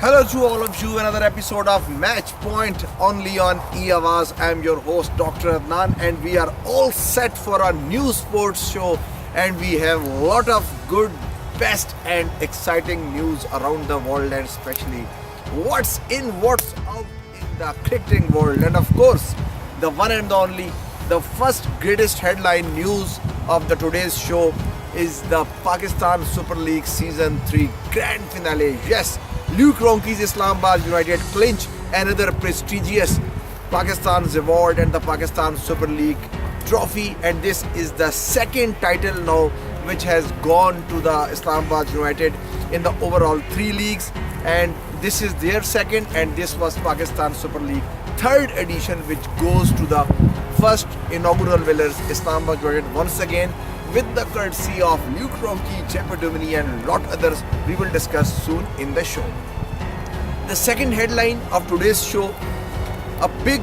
Hello to all of you, another episode of Match Point only on E-Awaz. I am your host Dr. Adnan and we are all set for a new sports show and we have a lot of good, best and exciting news around the world and especially what's in, what's out in the cricketing world. And of course, the one and only, the first greatest headline news of the today's show is the Pakistan Super League Season 3 Grand Finale. Yes, Luke Ronke's Islamabad United clinch another prestigious Pakistan's award and the Pakistan Super League trophy, and this is the second title now which has gone to the Islamabad United in the overall 3 leagues, and this is their second and this was Pakistan Super League third edition which goes to the first inaugural winners Islamabad United once again, with the courtesy of Luke Ronke, Jeff Domini and lot others we will discuss soon in the show. The second headline of today's show, a big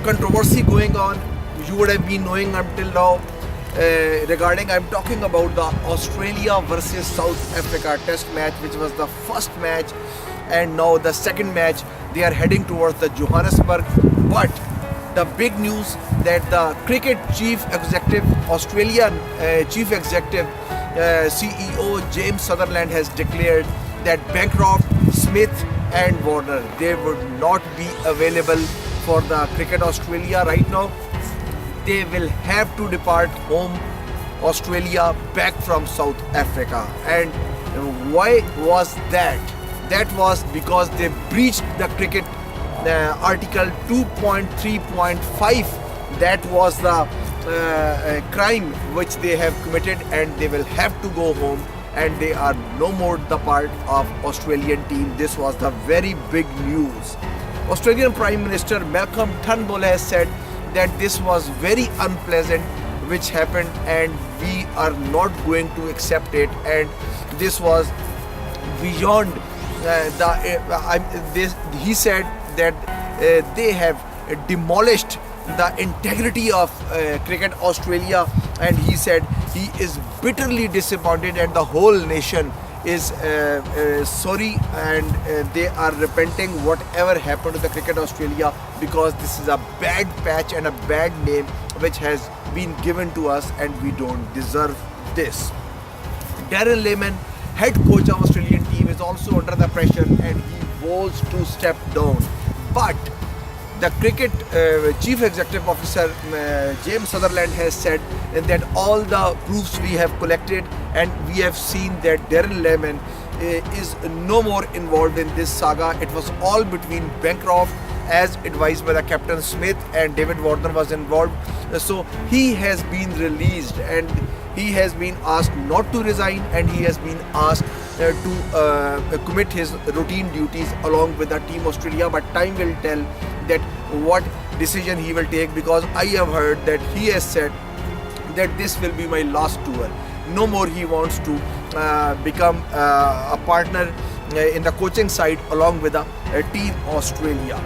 controversy going on, you would have been knowing until now, regarding, I'm talking about the Australia versus South Africa test match, which was the first match and now the second match. They are heading towards the Johannesburg, but the big news that the cricket chief executive, Australian chief executive CEO James Sutherland has declared that Bancroft, Smith and Warner, they would not be available for the Cricket Australia right now. They will have to depart home Australia back from South Africa. And why was that? That was because they breached the cricket article 2.3.5. that was the crime which they have committed and they will have to go home and they are no more the part of Australian team. This was the very big news. Australian Prime Minister Malcolm Turnbull has said that this was very unpleasant which happened and we are not going to accept it, and this was beyond he said that they have demolished the integrity of Cricket Australia, and he said he is bitterly disappointed and the whole nation is sorry and they are repenting whatever happened to the Cricket Australia, because this is a bad patch and a bad name which has been given to us and we don't deserve this. Darren Lehmann, head coach of Australian team, is also under the pressure and he vows to step down. But the cricket chief executive officer James Sutherland has said that all the proofs we have collected and we have seen that Darren Lehmann is no more involved in this saga. It was all between Bancroft, as advised by the captain Smith, and David Warner was involved. So he has been released and he has been asked not to resign and he has been asked to commit his routine duties along with the Team Australia, but time will tell that what decision he will take, because I have heard that he has said that this will be my last tour. No more he wants to become a partner in the coaching side along with the Team Australia.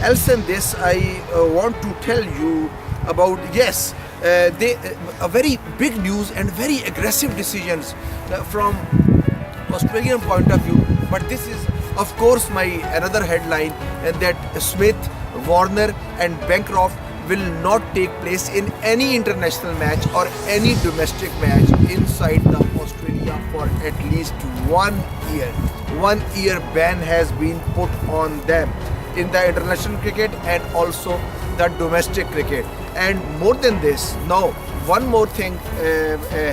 Else than this, I want to tell you about, yes, a very big news and very aggressive decisions from Australian point of view, but this is of course my another headline, that Smith, Warner and Bancroft will not take place in any international match or any domestic match inside the Australia for at least 1 year. 1 year ban has been put on them in the international cricket and also the domestic cricket. And more than this, now one more thing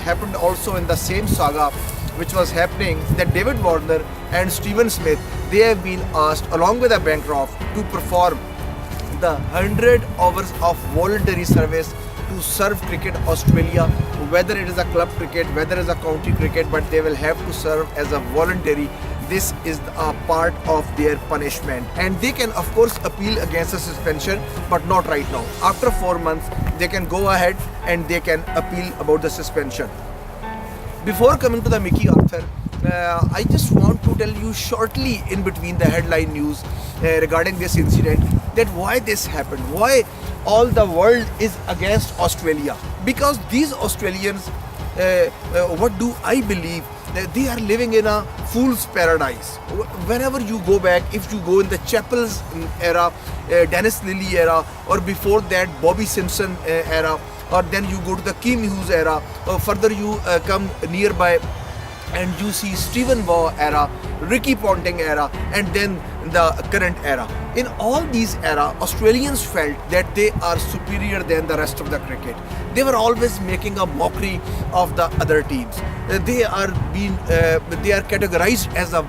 happened also in the same saga which was happening, that David Warner and Stephen Smith, they have been asked along with the Bancroft to perform the 100 hours of voluntary service to serve Cricket Australia, whether it is a club cricket, whether it is a county cricket, but they will have to serve as a voluntary. This is a part of their punishment and they can of course appeal against the suspension, but not right now. After 4 months they can go ahead and they can appeal about the suspension. Before coming to the Mickey Arthur, I just want to tell you shortly in between the headline news regarding this incident, that why this happened, why all the world is against Australia. Because these Australians what do I believe? They are living in a fool's paradise. Whenever you go back, if you go in the Chappell's era, Dennis Lilly era, or before that Bobby Simpson era, or then you go to the Kim Hughes era, or further you come nearby and you see Stephen Waugh era, Ricky Ponting era, and then the current era. In all these era, Australians felt that they are superior than the rest of the cricket. They were always making a mockery of the other teams. They are categorized as the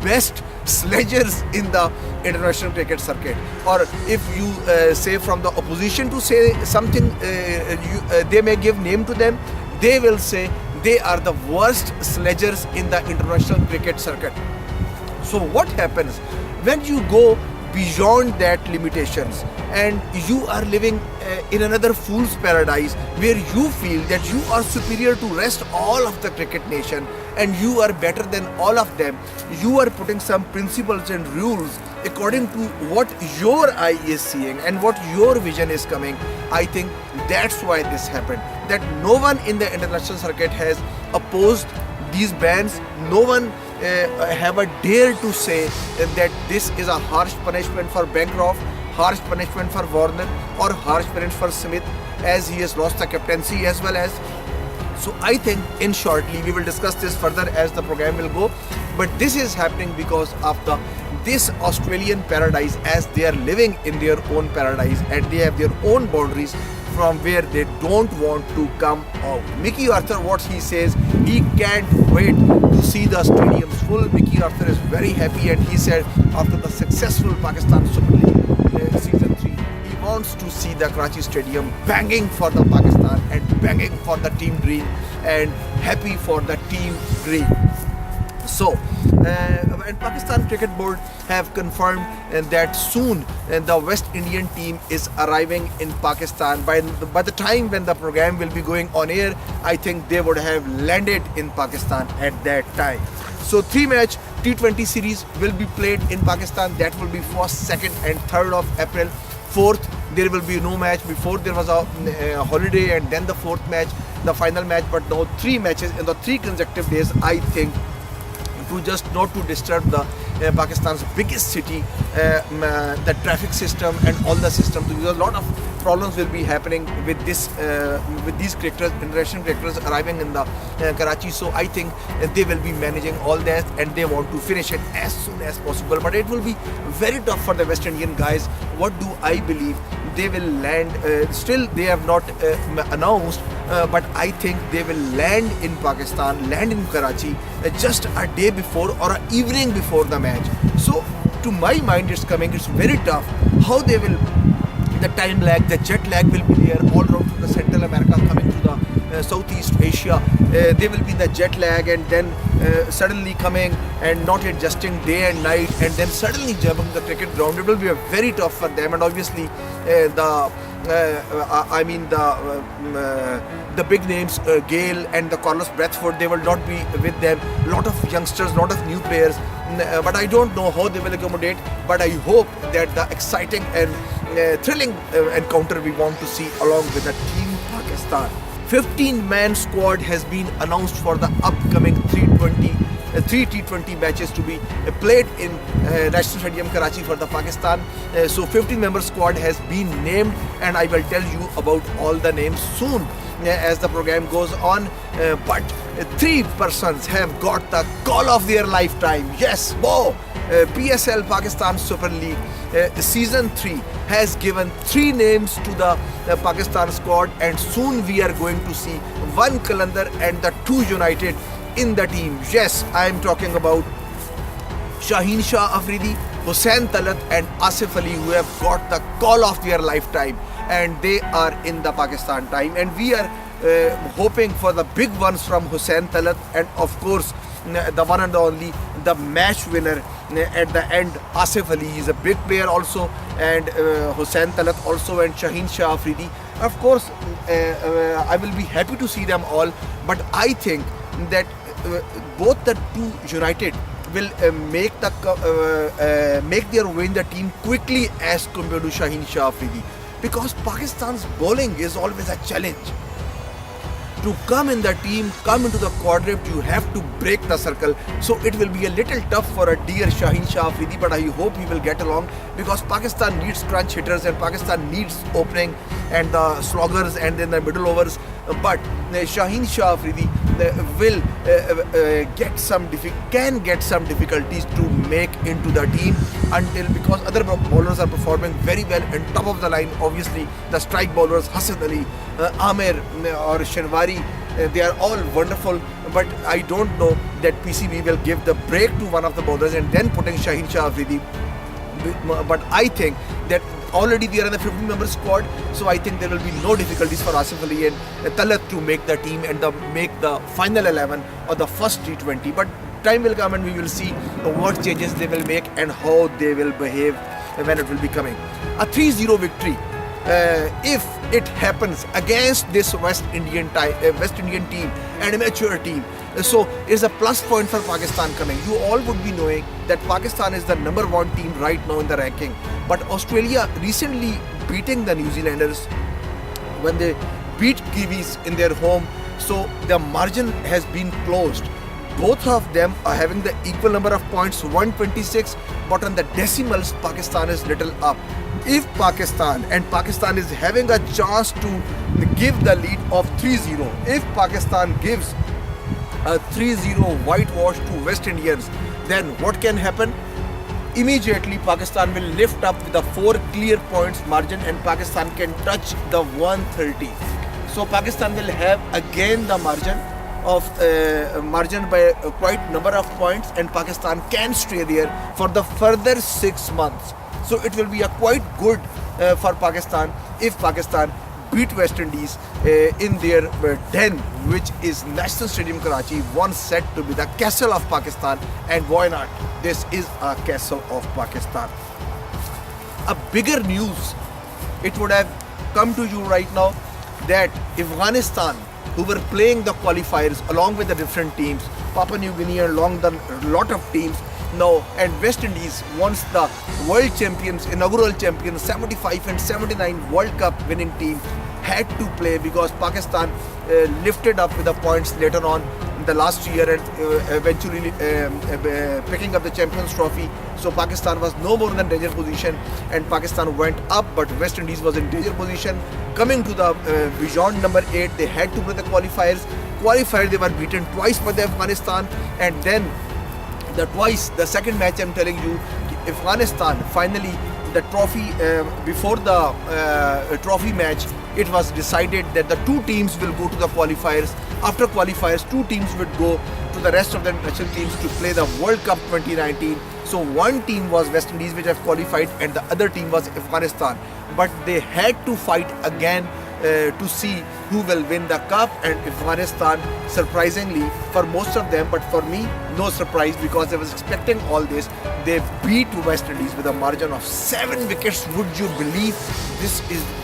best sledgers in the international cricket circuit. Or if you say from the opposition to say something, they may give name to them. They will say they are the worst sledgers in the international cricket circuit. So what happens when you go beyond that limitations and you are living in another fool's paradise where you feel that you are superior to rest all of the cricket nation and you are better than all of them? You are putting some principles and rules according to what your eye is seeing and what your vision is coming. I think that's why this happened, that no one in the international circuit has opposed these bans. No one have a dare to say that this is a harsh punishment for Bancroft, harsh punishment for Warner, or harsh punishment for Smith, as he has lost the captaincy as well as. So I think in shortly we will discuss this further as the program will go, but this is happening because of this Australian paradise, as they are living in their own paradise and they have their own boundaries from where they don't want to come out. Mickey Arthur, what he says, he can't wait to see the stadiums full. Mickey Arthur is very happy, and he said after the successful Pakistan Super League season 3, he wants to see the Karachi Stadium banging for the Pakistan and banging for the team green and happy for the team green. So, and Pakistan Cricket Board have confirmed that soon the West Indian team is arriving in Pakistan. By the time when the program will be going on air, I think they would have landed in Pakistan at that time. So 3-match T20 series will be played in Pakistan. That will be 1st, 2nd and 3rd of April. 4th, there will be no match. Before there was a holiday, and then the 4th match, the final match. But now 3 matches in the 3 consecutive days, I think, to just not to disturb the Pakistan's biggest city, the traffic system and all the systems, because a lot of problems will be happening with this with these cricketers, international cricketers arriving in the Karachi. So I think they will be managing all that and they want to finish it as soon as possible. But it will be very tough for the West Indian guys. What do I believe? They will land, still they have not announced, but I think they will land in Pakistan, land in Karachi just a day before or an evening before the match. So to my mind it's very tough how they will, the time lag, the jet lag will be there all around from the Central America coming to the Southeast Asia. They will be in the jet lag and then suddenly coming and not adjusting day and night and then suddenly jumping the cricket ground. It will be very tough for them, and obviously the big names, Gale and the Carlos Bradford, they will not be with them. Lot of youngsters, lot of new players, but I don't know how they will accommodate. But I hope that the exciting and thrilling encounter we want to see along with the team Pakistan. 15-man squad has been announced for the upcoming 3 T20 matches to be played in National Stadium Karachi for the Pakistan. So 15-member squad has been named, and I will tell you about all the names soon as the program goes on. But 3 persons have got the call of their lifetime. Yes, whoa! PSL Pakistan Super League Season 3 has given 3 names to the Pakistan squad, and soon we are going to see 1 Qalandar and the 2 United in the team. Yes, I am talking about Shaheen Shah Afridi, Hussain Talat and Asif Ali, who have got the call of their lifetime, and they are in the Pakistan time, and we are hoping for the big ones from Hussain Talat, and of course the one and only, the match winner at the end, Asif Ali. He is a big player also, and Hussain Talat also, and Shaheen Shah Afridi. Of course, I will be happy to see them all, but I think that both the 2 United will make their way in the team quickly as compared to Shaheen Shah Afridi, because Pakistan's bowling is always a challenge. to come in the team, come into the quadrant, you have to break the circle. So it will be a little tough for a dear Shaheen Shah Afridi, but I hope he will get along, because Pakistan needs crunch hitters and Pakistan needs opening and the sloggers and then the middle overs. But Shaheen Shah Afridi will can get some difficulties to make into the team because other bowlers are performing very well and top of the line. Obviously, the strike bowlers Hassan Ali, Amir or Shanwari, they are all wonderful. But I don't know that PCB will give the break to one of the bowlers and then putting Shaheen Shah Afridi. But I think that already they are in the 15-member squad, so I think there will be no difficulties for Asif Ali and Talat to make the team and make the final 11 or the first T20. But time will come and we will see what changes they will make and how they will behave when it will be coming. A 3-0 victory, if it happens against this West Indian team, an amateur team, so it's a plus point for Pakistan coming. You all would be knowing that Pakistan is the number 1 team right now in the ranking. But Australia recently beating the New Zealanders when they beat Kiwis in their home. So the margin has been closed. Both of them are having the equal number of points, 126, but on the decimals, Pakistan is little up. If Pakistan is having a chance to give the lead of 3-0, if Pakistan gives a 3-0 whitewash to West Indians, then what can happen? Immediately Pakistan will lift up with a 4 clear points margin and Pakistan can touch the 130. So Pakistan will have again the margin by quite number of points, and Pakistan can stay there for the further 6 months. So it will be a quite good for Pakistan if Pakistan beat West Indies in their den, which is National Stadium Karachi, once said to be the castle of Pakistan, and why not? This is a castle of Pakistan. A bigger news, it would have come to you right now that Afghanistan, who were playing the qualifiers along with the different teams, Papua New Guinea along the lot of teams now, and West Indies, once the world champions, inaugural champions, 75 and 79 World Cup winning team, had to play because Pakistan lifted up with the points later on in the last year and eventually picking up the Champions Trophy. So Pakistan was no more than danger position and Pakistan went up, but West Indies was in danger position. Coming to the beyond number 8, they had to play the qualifiers. They were beaten twice by the Afghanistan, and then the second match, I'm telling you, Afghanistan finally, the trophy, before the trophy match, it was decided that the 2 teams will go to the qualifiers. After qualifiers, 2 teams would go to the rest of the national teams to play the World Cup 2019. So one team was West Indies, which have qualified, and the other team was Afghanistan. But they had to fight again to see who will win the cup, and Afghanistan, surprisingly for most of them, but for me no surprise because I was expecting all this, they beat West Indies with a margin of 7 wickets. Would you believe?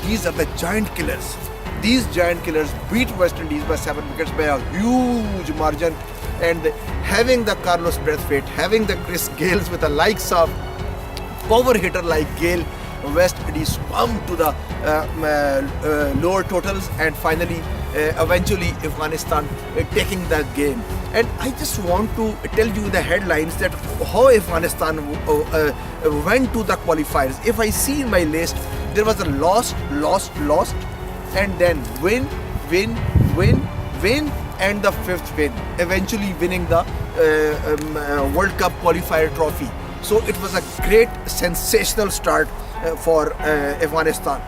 These are the giant killers. These giant killers beat West Indies by 7 wickets by a huge margin, and having the Carlos Brathwaite, having the Chris Gales with the likes of power hitter like Gale, West Indies swam to the lower totals, and finally eventually Afghanistan taking the game. And I just want to tell you the headlines that how Afghanistan went to the qualifiers. If I see in my list, there was a lost, and then win, and the 5th win, eventually winning the World Cup qualifier trophy. So it was a great, sensational start for Afghanistan.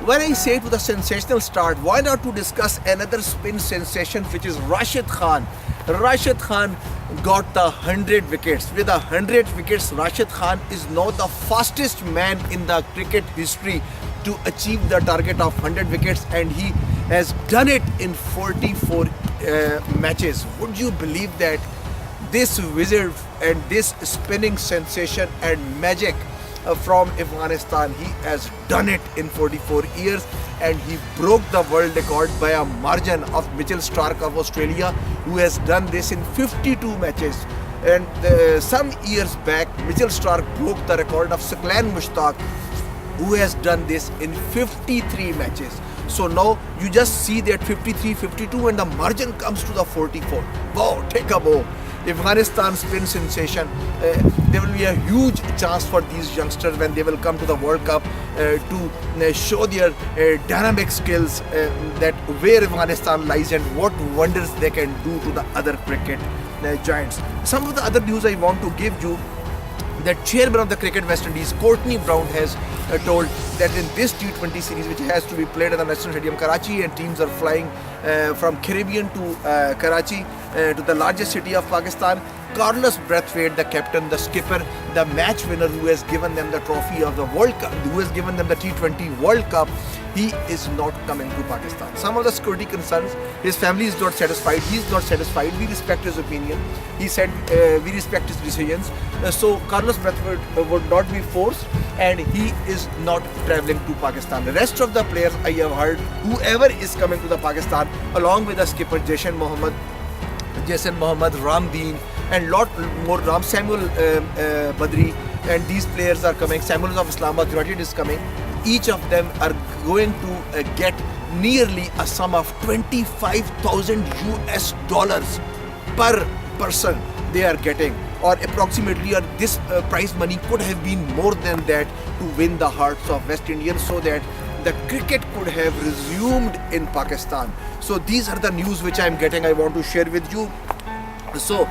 When I say to the sensational start, why not to discuss another spin sensation, which is Rashid Khan. Rashid Khan got the 100 wickets. With 100 wickets, Rashid Khan is now the fastest man in the cricket history to achieve the target of 100 wickets, and he has done it in 44 matches. Would you believe that? This wizard and this spinning sensation and magic from Afghanistan, he has done it in 44 years, and he broke the world record by a margin of Mitchell Starc of Australia, who has done this in 52 matches. And some years back, Mitchell Starc broke the record of Saqlain Mushtaq, who has done this in 53 matches. So now you just see that 53-52 and the margin comes to the 44. Wow, take a bow. Afghanistan spin sensation. There will be a huge chance for these youngsters when they will come to the World Cup to show their dynamic skills, that where Afghanistan lies and what wonders they can do to the other cricket giants. Some of the other news I want to give you, that chairman of the Cricket West Indies, Courtney Brown, has told that in this T20 series, which has to be played at the National Stadium Karachi, and teams are flying from Caribbean to Karachi, to the largest city of Pakistan, Carlos Brathwaite, the captain, the skipper, the match winner who has given them the trophy of the World Cup, who has given them the T20 World Cup, he is not coming to Pakistan. Some of the security concerns, his family is not satisfied, he is not satisfied, we respect his opinion. He said we respect his decisions. So Carlos Brathwaite would not be forced and he is not travelling to Pakistan. The rest of the players I have heard, whoever is coming to the Pakistan, along with the skipper Jason Mohammed, Ramdeen, and lot more, Ram Samuel Badri, and these players are coming. Samuel of Islamabad United is coming. Each of them are going to get nearly a sum of 25,000 US dollars per person they are getting, or approximately, or this prize money could have been more than that to win the hearts of West Indians, so that the cricket could have resumed in Pakistan. So these are the news which I am getting, I want to share with you. So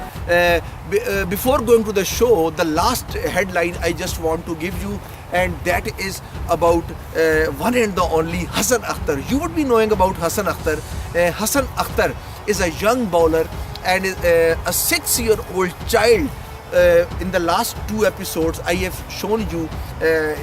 before going to the show, the last headline I just want to give you, and that is about one and the only Hassan Akhtar. You would be knowing about Hassan Akhtar. Hassan Akhtar is a young bowler and is a 6-year-old child. In the last 2 episodes I have shown you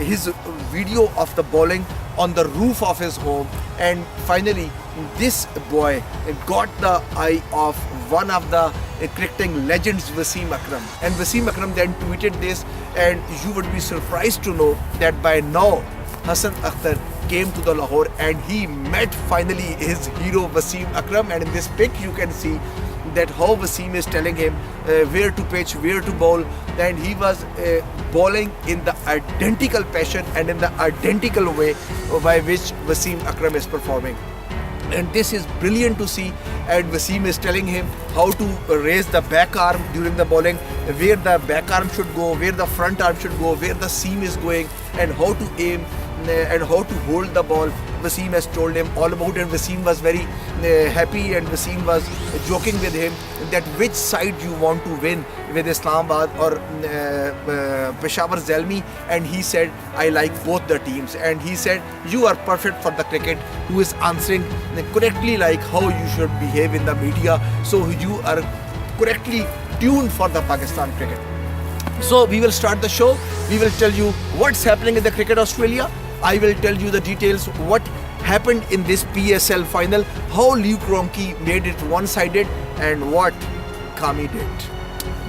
his video of the bowling on the roof of his home, and finally this boy got the eye of one of the cricketing legends, Wasim Akram. And Wasim Akram then tweeted this, and you would be surprised to know that by now Hassan Akhtar came to the Lahore and he met finally his hero Wasim Akram. And in this pic you can see that how Wasim is telling him where to pitch, where to bowl, and he was bowling in the identical passion and in the identical way by which Wasim Akram is performing. And this is brilliant to see, and Wasim is telling him how to raise the back arm during the bowling, where the back arm should go, where the front arm should go, where the seam is going, and how to aim and how to hold the ball. Wasim has told him all about it, and Wasim was very happy, and Wasim was joking with him that which side you want to win, with Islamabad or Peshawar Zalmi, and he said I like both the teams. And he said you are perfect for the cricket, who is answering correctly like how you should behave in the media, so you are correctly tuned for the Pakistan cricket. So we will start the show. We will tell you what's happening in the Cricket Australia. I will tell you the details, what happened in this PSL final, how Luke Ronke made it one-sided, and what Kami did.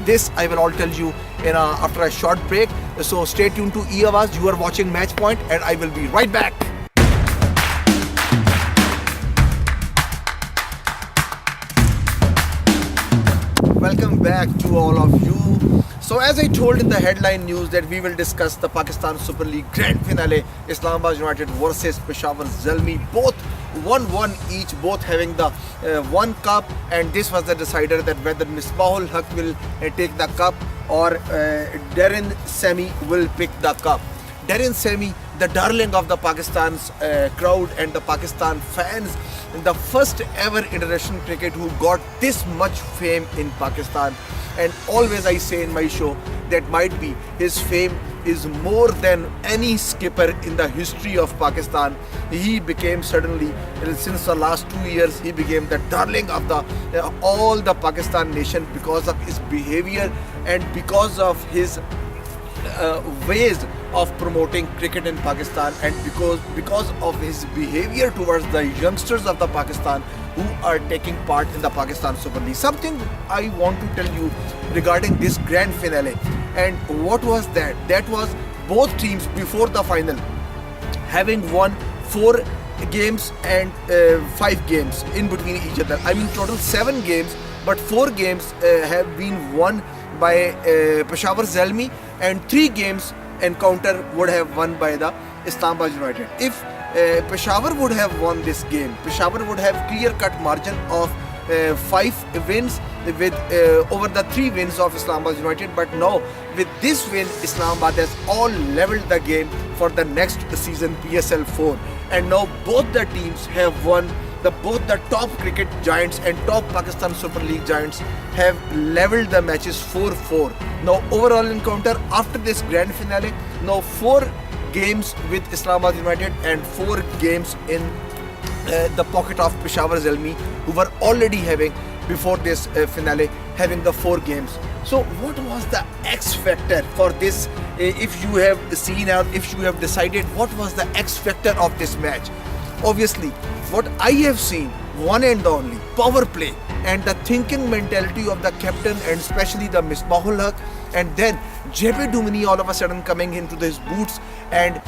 This I will all tell you after a short break. So stay tuned to E-Awaz. You are watching Match Point, and I will be right back. Welcome back to all of you. So as I told in the headline news that we will discuss the Pakistan Super League Grand Finale, Islamabad United versus Peshawar Zalmi, both 1-1 each, both having the one cup, and this was the decider that whether Misbahul Haq will take the cup or Darren Semi will pick the cup. Darren Semi, the darling of the Pakistan's crowd and the Pakistan fans, the first ever international cricket who got this much fame in Pakistan. And always I say in my show that might be his fame is more than any skipper in the history of Pakistan. He became suddenly, since the last 2 years, he became the darling of the all the Pakistan nation because of his behavior and because of his ways of promoting cricket in Pakistan, and because of his behavior towards the youngsters of the Pakistan who are taking part in the Pakistan Super League. Something I want to tell you regarding this grand finale. And what was that? That was both teams before the final having won 4 games and 5 games in between each other. I mean total 7 games, but 4 games have been won by Peshawar Zalmi, and 3 games encounter would have won by the Islamabad United. If Peshawar would have won this game. Peshawar would have clear-cut margin of 5 wins with over the 3 wins of Islamabad United. But now with this win, Islamabad has all leveled the game for the next season, PSL 4. And now both the teams have won. Both the top cricket giants and top Pakistan Super League giants have leveled the matches 4-4. Now overall encounter after this grand finale, now 4 games with Islamabad United and 4 games in the pocket of Peshawar Zalmi, who were already having before this finale having the 4 games. So what was the X factor for this? If you have seen or if you have decided what was the X factor of this match, obviously what I have seen, one and only power play and the thinking mentality of the captain and especially the Misbahul Haq, and then JP Dumini all of a sudden coming into his boots and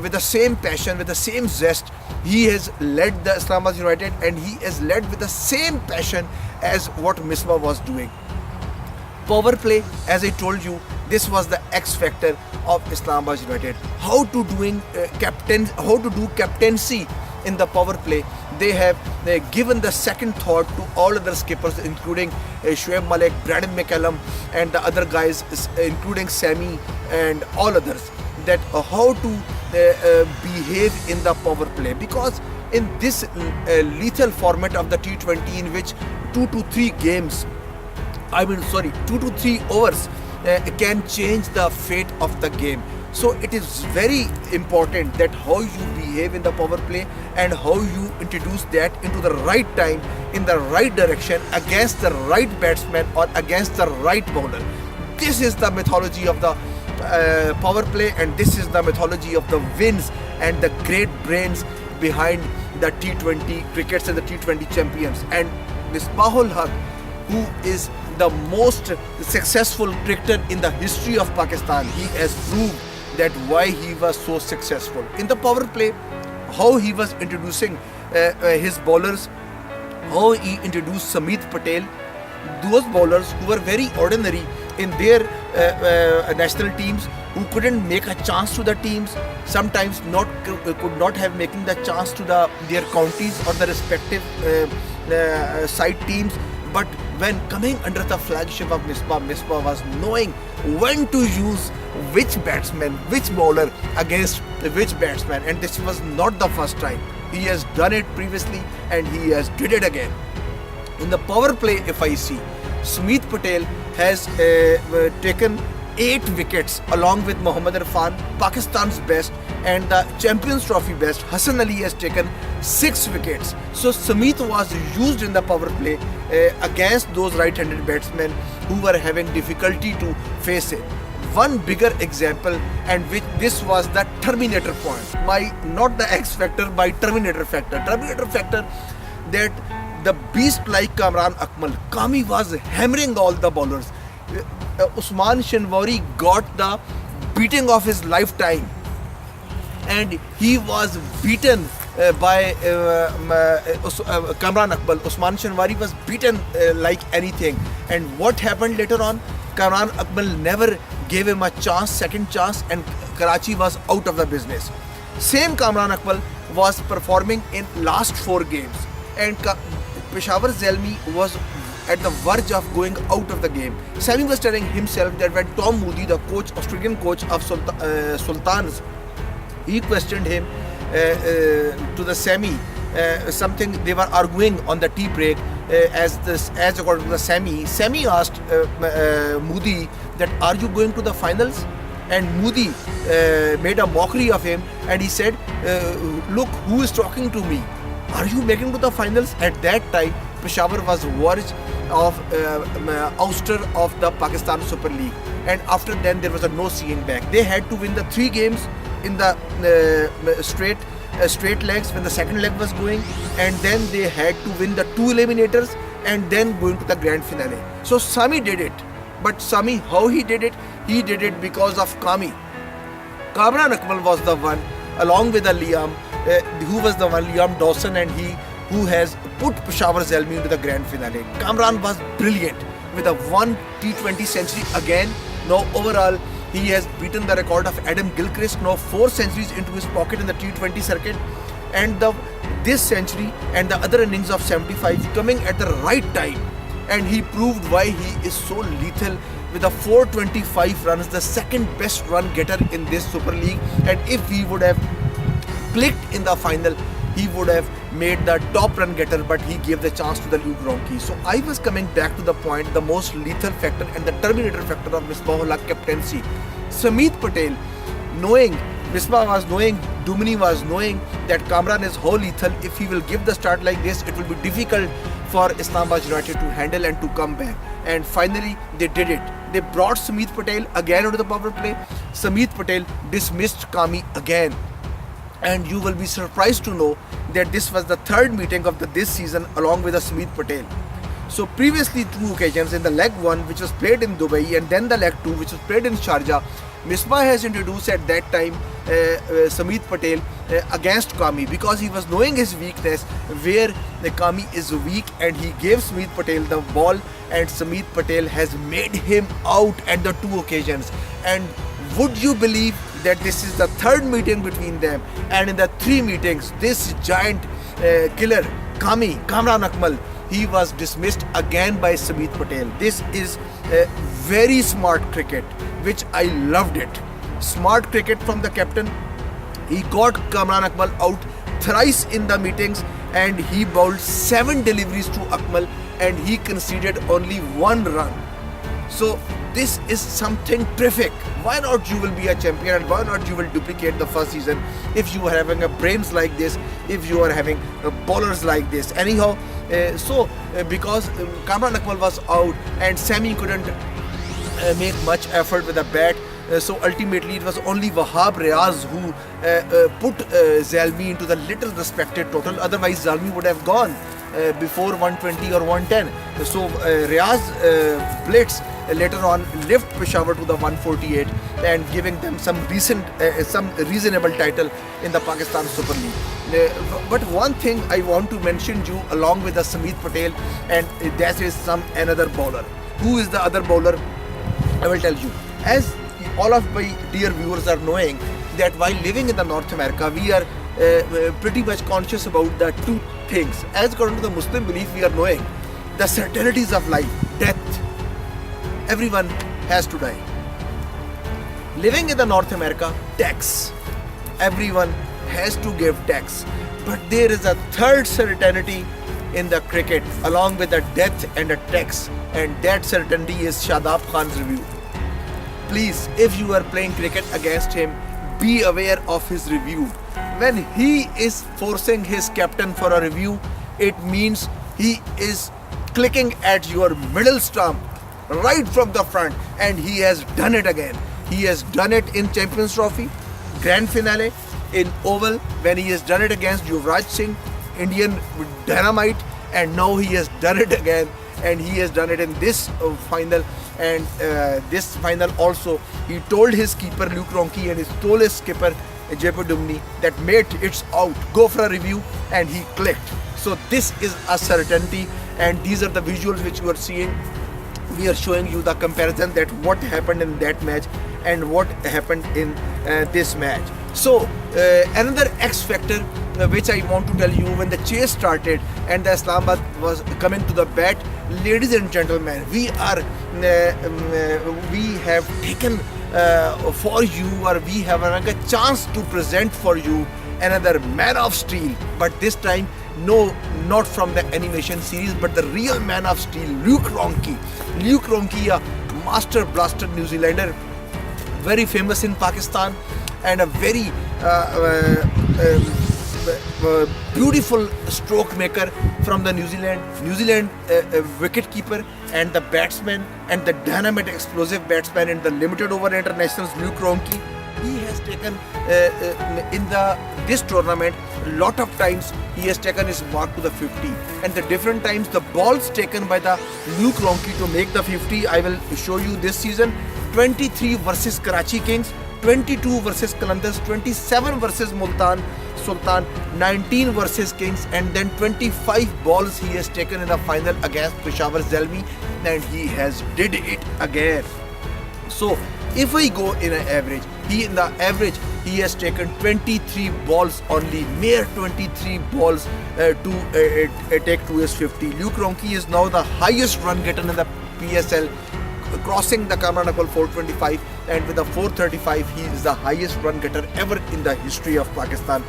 with the same passion, with the same zest, he has led the Islamabad United and he has led with the same passion as what Misbah was doing. Power play, as I told you, this was the X factor of Islamabad United. How to do captaincy in the power play. They have given the second thought to all other skippers, including Shoaib Malik, Brandon McCallum, and the other guys, including Sammy and all others, that how to behave in the power play. Because in this lethal format of the T20, in which 2 to 3 overs can change the fate of the game. So it is very important that how you behave in the power play and how you introduce that into the right time, in the right direction, against the right batsman or against the right bowler. This is the mythology of the power play, and this is the mythology of the wins and the great brains behind the T20 crickets and the T20 champions. And Misbahul Haq, who is the most successful cricketer in the history of Pakistan, he has proved that why he was so successful in the power play, how he was introducing his bowlers, how he introduced Sameet Patel, those bowlers who were very ordinary in their national teams, who couldn't make a chance to the teams, sometimes could not have making the chance to their counties or the respective side teams. But when coming under the flagship of Misbah was knowing when to use which batsman, which bowler against which batsman, and this was not the first time. He has done it previously and he has did it again. In the power play, if I see, Sameet Patel has taken 8 wickets along with Mohammad Irfan, Pakistan's best, and the Champions Trophy best Hassan Ali has taken 6 wickets. So Sameet was used in the power play against those right-handed batsmen who were having difficulty to face it. One bigger example, and which this was the Terminator point, not the X factor, by Terminator factor. Terminator factor, that the beast like Kamran Akmal, Kami was hammering all the bowlers. Usman Shinwari got the beating of his lifetime, and he was beaten by Kamran Akmal. Usman Shinwari was beaten like anything. And what happened later on? Kamran Akmal never gave him a chance, second chance, and Karachi was out of the business. Same Kamran Akmal was performing in last 4 games, and Peshawar Zalmi was at the verge of going out of the game. Sammy was telling himself that when Tom Moody, the coach, Australian coach of Sultans, he questioned him to the Sammy, something they were arguing on the tea break. As according to the Sammy asked Moody that, are you going to the finals? And Moody made a mockery of him, and he said, look who is talking to me, are you making to the finals? At that time Peshawar was verge of ouster of the Pakistan Super League, and after then there was a no seeing back. They had to win the 3 games in the straight legs when the second leg was going, and then they had to win the 2 eliminators and then going to the grand finale. So Sami did it, but Sami, how he did it? He did it because of Kami. Kamran Akmal was the one, along with the Liam Dawson, and he who has put Peshawar Zalmi into the grand finale. Kamran was brilliant with a 1 T20 century again. Now overall He has beaten the record of Adam Gilchrist, now 4 centuries into his pocket in the T20 circuit, and this century and the other innings of 75 coming at the right time, and he proved why he is so lethal with the 425 runs, the second best run getter in this Super League. And if he would have clicked in the final, he would have made the top run getter, but he gave the chance to the Luke Ronchi. So I was coming back to the point, the most lethal factor and the terminator factor of Misbah-ul-Haq captaincy. Sumit Patel, knowing, Misbah was knowing, Dumini was knowing that Kamran is how lethal. If he will give the start like this, it will be difficult for Islamabad United to handle and to come back. And finally, they did it. They brought Sumit Patel again onto the power play. Sumit Patel dismissed Kami again. And you will be surprised to know that this was the third meeting of this season along with Sumit Patel. So previously 2 occasions, in the leg 1 which was played in Dubai and then the leg 2 which was played in Sharjah, Misbah has introduced at that time Sumit Patel against Kami, because he was knowing his weakness where the Kami is weak, and he gave Sumit Patel the ball, and Sumit Patel has made him out at the 2 occasions. And would you believe that this is the third meeting between them, and in the 3 meetings this giant killer Kamran Akmal, he was dismissed again by Sumit Patel. This is very smart cricket, which I loved it. Smart cricket from the captain. He got Kamran Akmal out thrice in the meetings, and he bowled 7 deliveries to Akmal, and he conceded only 1 run. So this is something terrific. Why not you will be a champion, and why not you will duplicate the first season if you are having a brains like this, if you are having bowlers like this. Anyhow, because Kamran Akmal was out and Sami couldn't make much effort with the bat, so ultimately it was only Wahab Riaz who put Zalmi into the little respected total. Otherwise Zalmi would have gone before 120 or 110. So Riaz blitz later on lift Peshawar to the 148 and giving them some reasonable title in the Pakistan Super League. But one thing I want to mention you along with the Sumit Patel, and that is another bowler. Who is the other bowler? I will tell you. As all of my dear viewers are knowing that while living in the North America, we are pretty much conscious about the 2 things. As according to the Muslim belief, we are knowing the certainties of life, death. Everyone has to die. Living in the North America, tax. Everyone has to give tax. But there is a third certainty in the cricket along with the death and the tax, and that certainty is Shadab Khan's review. Please, if you are playing cricket against him, be aware of his review. When he is forcing his captain for a review, it means he is clicking at your middle stump right from the front, and he has done it again. He has done it in Champions Trophy, Grand Finale, in Oval, when he has done it against Yuvraj Singh, Indian Dynamite, and now he has done it again, and he has done it in this final. And this final also, he told his keeper Luke Ronchi and he told his skipper Jaipur Dumni that mate, it's out, go for a review, and he clicked. So this is a certainty, and these are the visuals which you are seeing. We are showing you the comparison that what happened in that match and what happened in this match. So another X factor which I want to tell you, when the chase started and the Islamabad was coming to the bat, ladies and gentlemen, we have taken for you, or we have a chance to present for you another Man of Steel, but this time no, not from the animation series, but the real Man of Steel, Luke Ronchi. Luke Ronchi, a master blaster New Zealander, very famous in Pakistan, and a very beautiful stroke maker from the New Zealand wicket keeper and the batsman and the dynamite explosive batsman in the limited over internationals, Luke Ronchi. He has taken in this tournament a lot of times he has taken his mark to the 50, and the different times the balls taken by the Luke Ronchi to make the 50, I will show you this season. 23 versus Karachi Kings, 22 versus Qalandars, 27 versus Multan Sultan, 19 versus Kings, and then 25 balls he has taken in the final against Peshawar Zalmi, and he has did it again. So if I go in an average, he has taken 23 balls only, mere 23 balls to take to his 50. Luke Ronchi is now the highest run getter in the PSL, crossing the Kamran Akmal 425, and with a 435 he is the highest run getter ever in the history of Pakistan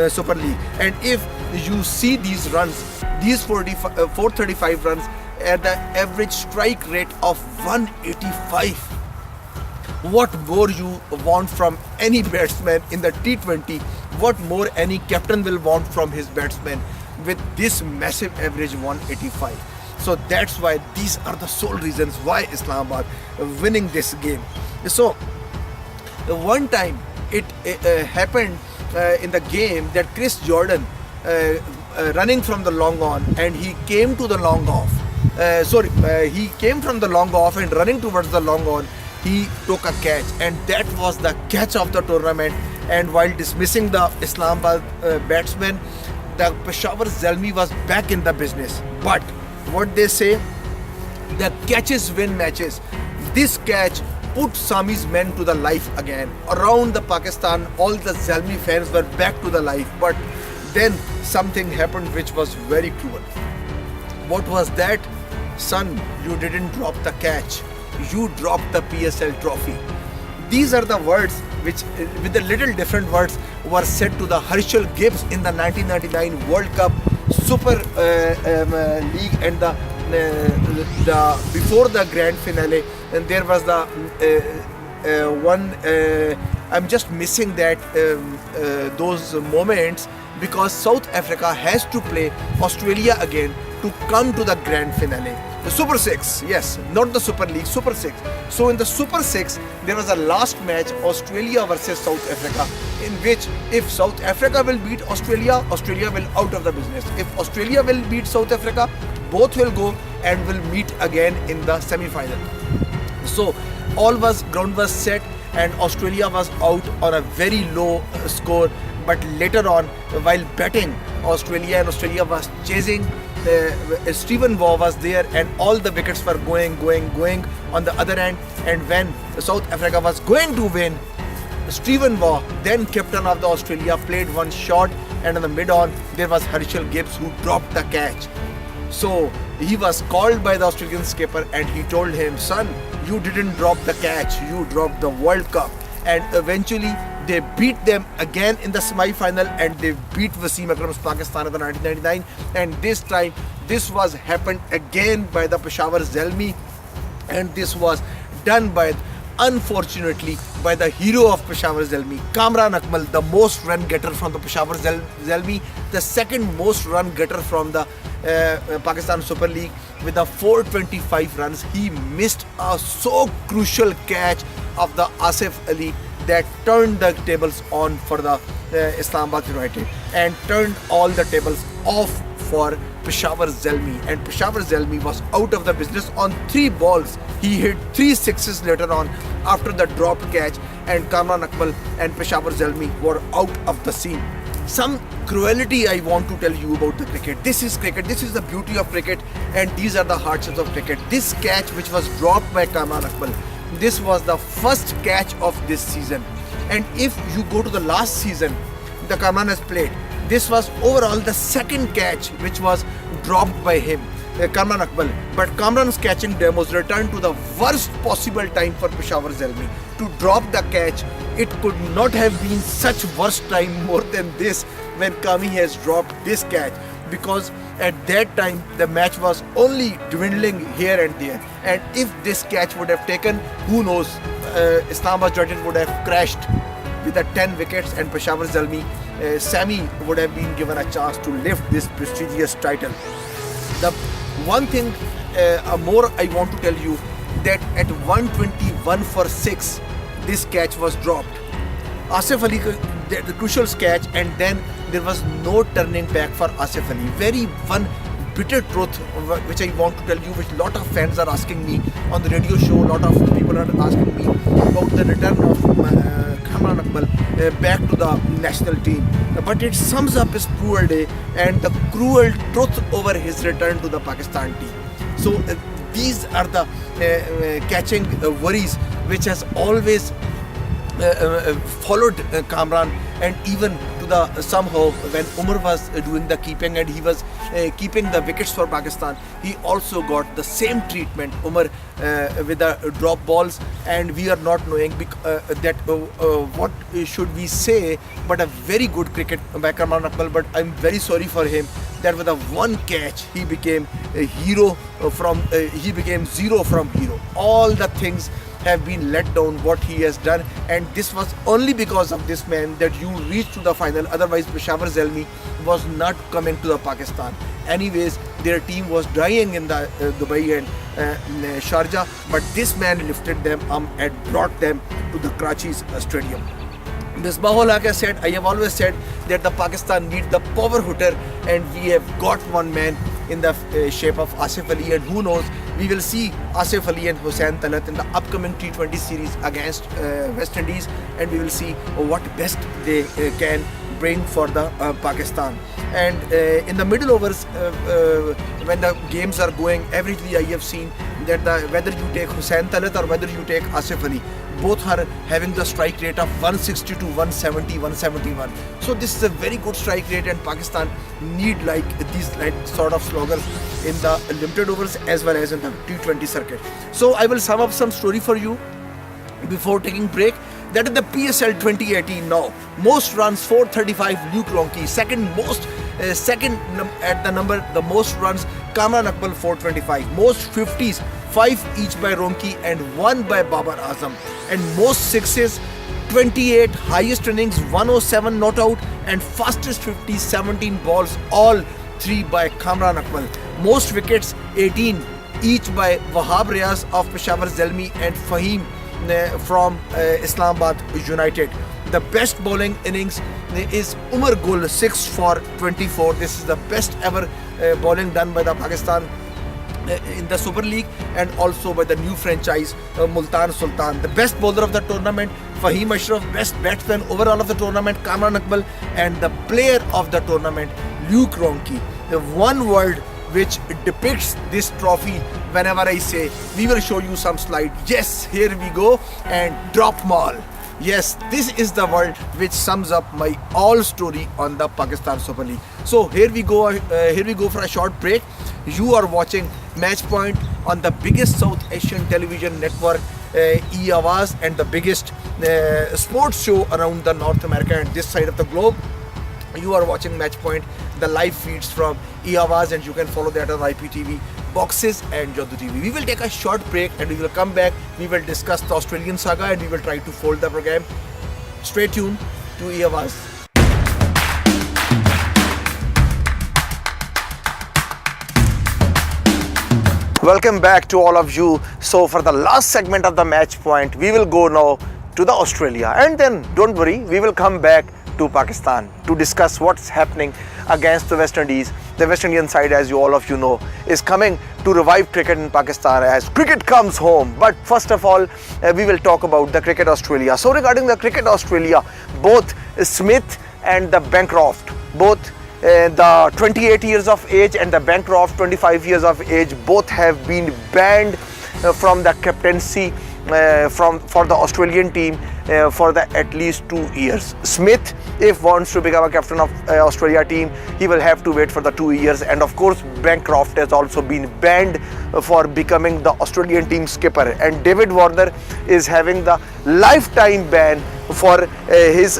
Super League. And if you see these runs, these 435 runs at the average strike rate of 185, what more you want from any batsman in the T20, what more any captain will want from his batsman with this massive average 185. So that's why these are the sole reasons why Islamabad winning this game. So one time it happened in the game that Chris Jordan running from the long on, and he came to the long off. He came from the long off and running towards the long on, he took a catch, and that was the catch of the tournament. And while dismissing the Islamabad batsman, the Peshawar Zalmi was back in the business. But what they say, the catches win matches. This catch put Sami's men to the life again. Around the Pakistan, all the Zalmi fans were back to the life. But then something happened which was very cruel. What was that? Son, you didn't drop the catch. You dropped the PSL trophy. These are the words which, with the little different words, were said to the Harshal Gibbs in the 1999 World Cup Super League, and the before the grand finale. And there was the one. I'm just missing that those moments, because South Africa has to play Australia again to come to the grand finale. The Super 6, yes, not the Super League, Super 6. So in the Super 6, there was a last match, Australia versus South Africa, in which if South Africa will beat Australia, Australia will out of the business. If Australia will beat South Africa, both will go and will meet again in the semi-final. So ground was set, and Australia was out on a very low score. But later on, while batting, Australia was chasing. Stephen Waugh was there, and all the wickets were going on the other end. And when South Africa was going to win, Stephen Waugh, then captain of the Australia, played one shot, and on the mid-on there was Harshal Gibbs who dropped the catch. So he was called by the Australian skipper, and he told him, son, you didn't drop the catch, you dropped the World Cup. And eventually they beat them again in the semi-final, and they beat Wasim Akram's Pakistan in the 1999. And this time, this was happened again by the Peshawar Zalmi, and this was done by, unfortunately, by the hero of Peshawar Zalmi, Kamran Akmal, the most run getter from the Peshawar Zalmi, the second most run getter from the Pakistan Super League, with the 425 runs. He missed a so crucial catch of the Asif Ali that turned the tables on for the Islamabad United, and turned all the tables off for Peshawar Zalmi. And Peshawar Zalmi was out of the business on 3 balls. He hit 3 sixes later on after the dropped catch, and Kamran Akmal and Peshawar Zalmi were out of the scene. Some cruelty I want to tell you about the cricket. This is cricket. This is the beauty of cricket, and these are the hardships of cricket. This catch which was dropped by Kamran Akmal, this was the first catch of this season. And if you go to the last season the Kamran has played, this was overall the second catch which was dropped by him, Kamran Akmal. But Kamran's catching demos returned to the worst possible time for Peshawar Zalmi to drop the catch. It could not have been such worst time more than this when Kami has dropped this catch, because at that time the match was only dwindling here and there. And if this catch would have taken, who knows, Islamabad United would have crashed with the 10 wickets, and Peshawar Zalmi, Sami would have been given a chance to lift this prestigious title. The one thing more I want to tell you, that at 121 for 6 this catch was dropped. Asif Ali, the crucial catch, and then there was no turning back for Asif Ali. Very one bitter truth which I want to tell you, which lot of fans are asking me on the radio show, lot of people are asking me about the return of Kamran Akmal back to the national team. But it sums up his cruel day and the cruel truth over his return to the Pakistan team. So these are the catching worries which has always followed Kamran, and even to the somehow when Umar was doing the keeping and he was keeping the wickets for Pakistan, he also got the same treatment, Umar, with the drop balls. And we are not knowing that what should we say, but a very good cricket by Kamran Akmal. But I'm very sorry for him that with a one catch he became a hero he became zero from hero. All the things have been let down what he has done, and this was only because of this man that you reached to the final. Otherwise Peshawar Zalmi was not coming to the Pakistan. Anyways, their team was dying in the Dubai and Sharjah, but this man lifted them and brought them to the Karachi's stadium. Misbahul Haq has said, I have always said that the Pakistan needs the power hitter, and we have got one man in the shape of Asif Ali, and who knows, we will see Asif Ali and Hussain Talat in the upcoming T20 series against West Indies, and we will see what best they can bring for the Pakistan. And in the middle overs, when the games are going, averagely I have seen that whether you take Hussain Talat or whether you take Asif Ali, both are having the strike rate of 160 to 170, 171. So this is a very good strike rate, and Pakistan need like these sort of sloggers in the limited overs as well as in the T20 circuit. So I will sum up some story for you before taking break. That is the PSL 2018 now. Most runs 435 Luke Ronchi. Second at the number, the most runs Kamran Akmal 425. Most 50s, 5 each by Ronchi and 1 by Babar Azam. And most sixes 28, highest innings 107 not out, and fastest 50s 17 balls, all 3 by Kamran Akmal. Most wickets 18 each by Wahab Riaz of Peshawar Zalmi and Fahim from Islamabad United. The best bowling innings is Umar Gul, 6 for 24. This is the best ever bowling done by the Pakistan in the Super League, and also by the new franchise Multan Sultan. The best bowler of the tournament Fahim Ashraf, best batsman overall of the tournament Kamran Akmal, and the player of the tournament Luke Ronchi. The one word which depicts this trophy, whenever I say, we will show you some slide. Yes, here we go, and drop mall. Yes, this is the word which sums up my all story on the Pakistan Super League. So here we go for a short break. You are watching Match Point on the biggest South Asian television network, E-Awaz, and the biggest sports show around the North America and this side of the globe. You are watching Match Point, the live feeds from E-Awaz, and you can follow that on IPTV, Boxes and Jadoo TV. We will take a short break and we will come back. We will discuss the Australian saga and we will try to fold the program. Stay tuned to E-Awaz. Welcome back to all of you. So for the last segment of the Match Point, we will go now to the Australia, and then don't worry, we will come back to Pakistan to discuss what's happening against the West Indies. The West Indian side, as all of you know, is coming to revive cricket in Pakistan as cricket comes home. But first of all, we will talk about the Cricket Australia. So regarding the Cricket Australia, both Smith and the Bancroft, both the 28 years of age and the Bancroft 25 years of age, both have been banned from the captaincy for the Australian team for at least 2 years. Smith, if wants to become a captain of Australia team, he will have to wait for the 2 years, and of course Bancroft has also been banned for becoming the Australian team skipper, and David Warner is having the lifetime ban for his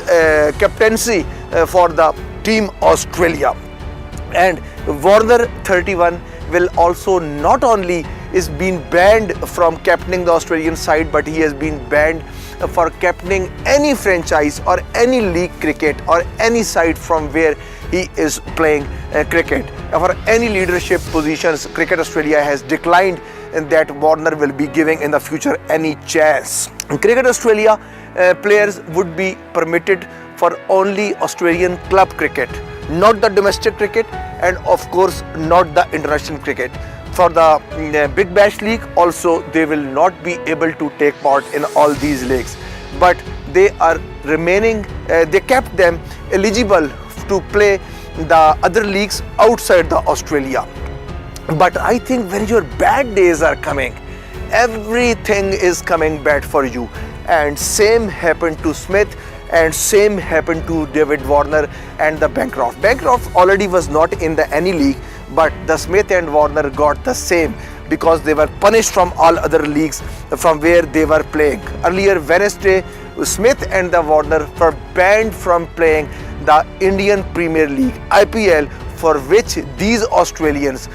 captaincy for the team Australia. And Warner, 31, will also not only is being banned from captaining the Australian side, but he has been banned for captaining any franchise or any league cricket or any side from where he is playing cricket. For any leadership positions, Cricket Australia has declined that Warner will be giving in the future any chance. In Cricket Australia, players would be permitted for only Australian club cricket, not the domestic cricket, and of course not the international cricket. For the Big Bash League also, they will not be able to take part in all these leagues, but they are remaining, they kept them eligible to play the other leagues outside the Australia. But I think when your bad days are coming everything is coming bad for you. And same happened to Smith, and same happened to David Warner and the Bancroft. Bancroft already was not in the any league, but the Smith and Warner got the same because they were punished from all other leagues from where they were playing. Earlier Wednesday, Smith and the Warner were banned from playing the Indian Premier League IPL, for which these Australians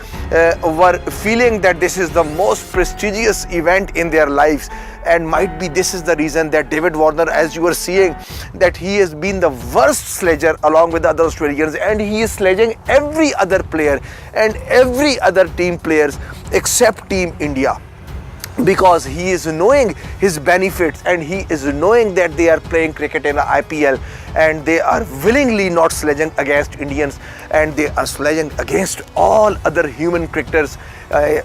were feeling that this is the most prestigious event in their lives, and might be this is the reason that David Warner, as you are seeing, that he has been the worst sledger along with the other Australians, and he is sledging every other player and every other team players except Team India, because he is knowing his benefits and he is knowing that they are playing cricket in the IPL and they are willingly not sledging against Indians, and they are sledging against all other human cricketers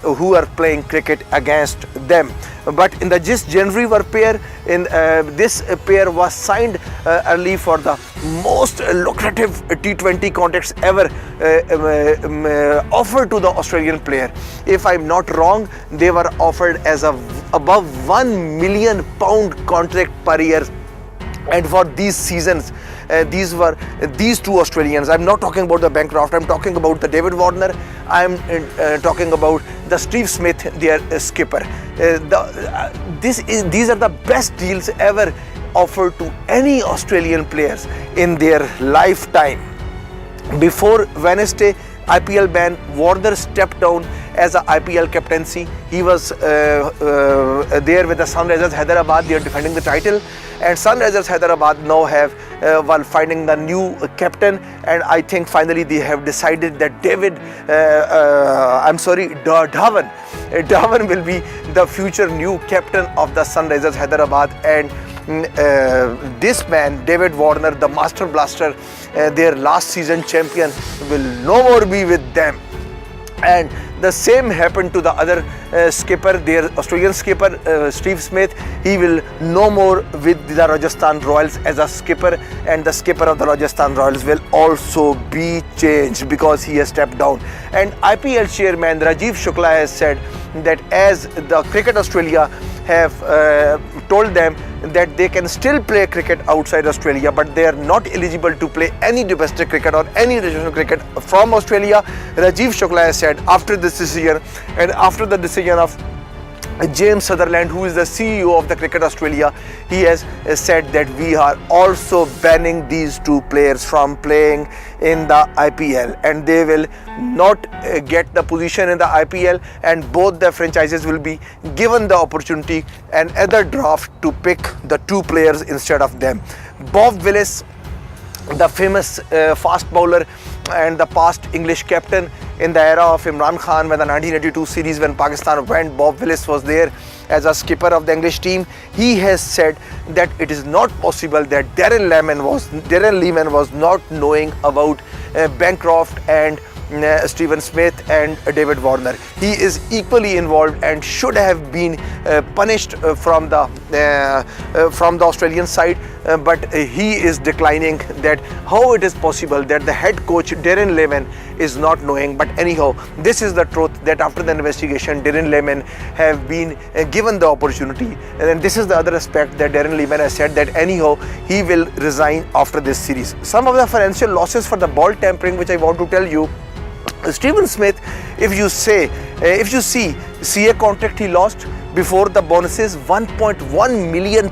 who are playing cricket against them. But in the just January war pair, in this pair was signed early for the most lucrative T20 contracts ever offered to the Australian player. If I'm not wrong, they were offered as a above £1 million contract per year. And for these seasons, these were these two Australians. I'm not talking about the Bancroft, I'm talking about the David Warner, I'm talking about the Steve Smith, their skipper. These are the best deals ever offered to any Australian players in their lifetime. Before Wednesday IPL ban, Warner stepped down as a IPL captaincy. He was there with the Sunrisers Hyderabad. They are defending the title, and Sunrisers Hyderabad now have while finding the new captain, and I think finally they have decided that Dhawan will be the future new captain of the Sunrisers Hyderabad. And this man, David Warner, the Master Blaster, their last season champion, will no more be with them. And the same happened to the other skipper, their Australian skipper, Steve Smith. He will no more with the Rajasthan Royals as a skipper, and the skipper of the Rajasthan Royals will also be changed because he has stepped down. And IPL chairman Rajiv Shukla has said that as the Cricket Australia have told them that they can still play cricket outside Australia, but they are not eligible to play any domestic cricket or any international cricket from Australia. Rajiv Shukla has said after this decision, and after the decision of James Sutherland, who is the CEO of the Cricket Australia, he has said that we are also banning these two players from playing in the IPL, and they will not get the position in the IPL, and both the franchises will be given the opportunity and other draft to pick the two players instead of them. Bob Willis, the famous fast bowler and the past English captain in the era of Imran Khan, when the 1982 series when Pakistan went, Bob Willis was there as a skipper of the English team. He has said that it is not possible that Darren Lehmann was not knowing about Bancroft and Stephen Smith and David Warner. He is equally involved and should have been punished from the Australian side, but he is declining that how it is possible that the head coach Darren Lehmann is not knowing. But anyhow, this is the truth, that after the investigation Darren Lehmann have been given the opportunity, and then this is the other aspect that Darren Lehmann has said that anyhow he will resign after this series. Some of the financial losses for the ball tampering which I want to tell you. Stephen Smith, if you see CA contract he lost before the bonuses, £1.1 million,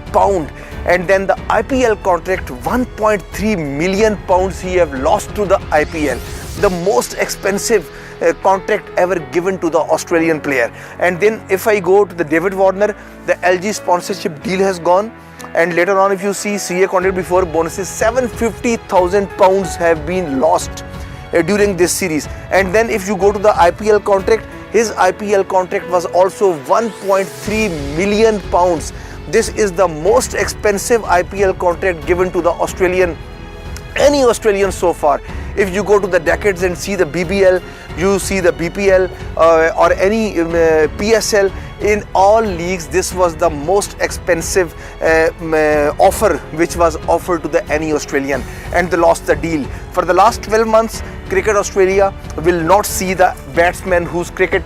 and then the IPL contract £1.3 million he have lost to the IPL, the most expensive contract ever given to the Australian player. And then if I go to the David Warner, the LG sponsorship deal has gone, and later on if you see CA contract before bonuses, £750,000 have been lost during this series. And then if you go to the IPL contract, his IPL contract was also £1.3 million. This is the most expensive IPL contract given to the any Australian so far. If you go to the decades and see the BBL, you see the BPL or any PSL, in all leagues this was the most expensive offer which was offered to any Australian, and they lost the deal. For the last 12 months, Cricket Australia will not see the batsman whose cricket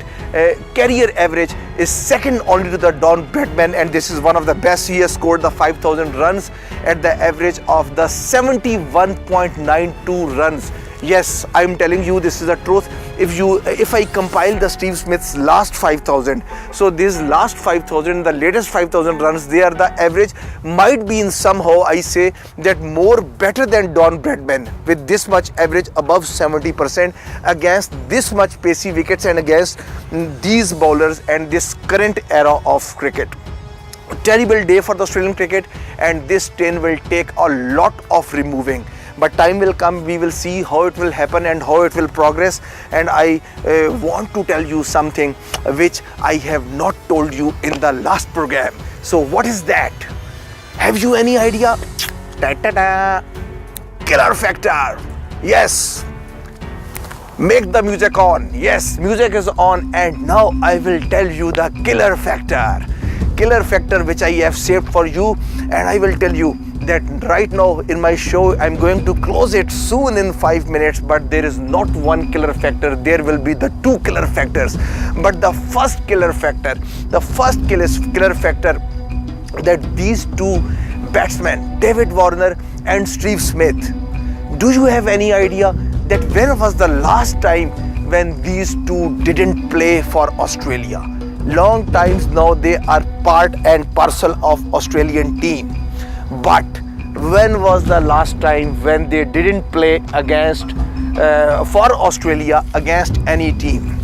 career average is second only to the Don Bradman, and this is one of the best. He has scored the 5,000 runs at the average of the 71.92 runs. Yes, I'm telling you, this is the truth. If I compile the Steve Smith's last 5,000, so these last 5,000, the latest 5,000 runs, they are the average might be in somehow, I say that more better than Don Bradman with this much average above 70% against this much pacey wickets and against these bowlers and this current era of cricket. Terrible day for the Australian cricket, and this strain will take a lot of removing. But time will come, we will see how it will happen and how it will progress. And I want to tell you something which I have not told you in the last program. So what is that? Have you any idea? Ta-ta-da! Killer factor. Yes. Make the music on. Yes, music is on, and now I will tell you the killer factor. Killer factor which I have saved for you, and I will tell you that right now in my show I'm going to close it soon in 5 minutes, but there is not one killer factor, there will be the two killer factors. But the first killer factor that these two batsmen, David Warner and Steve Smith, do you have any idea that when was the last time when these two didn't play for Australia? Long times now they are part and parcel of Australian team. But when was the last time when they didn't play against for Australia against any team?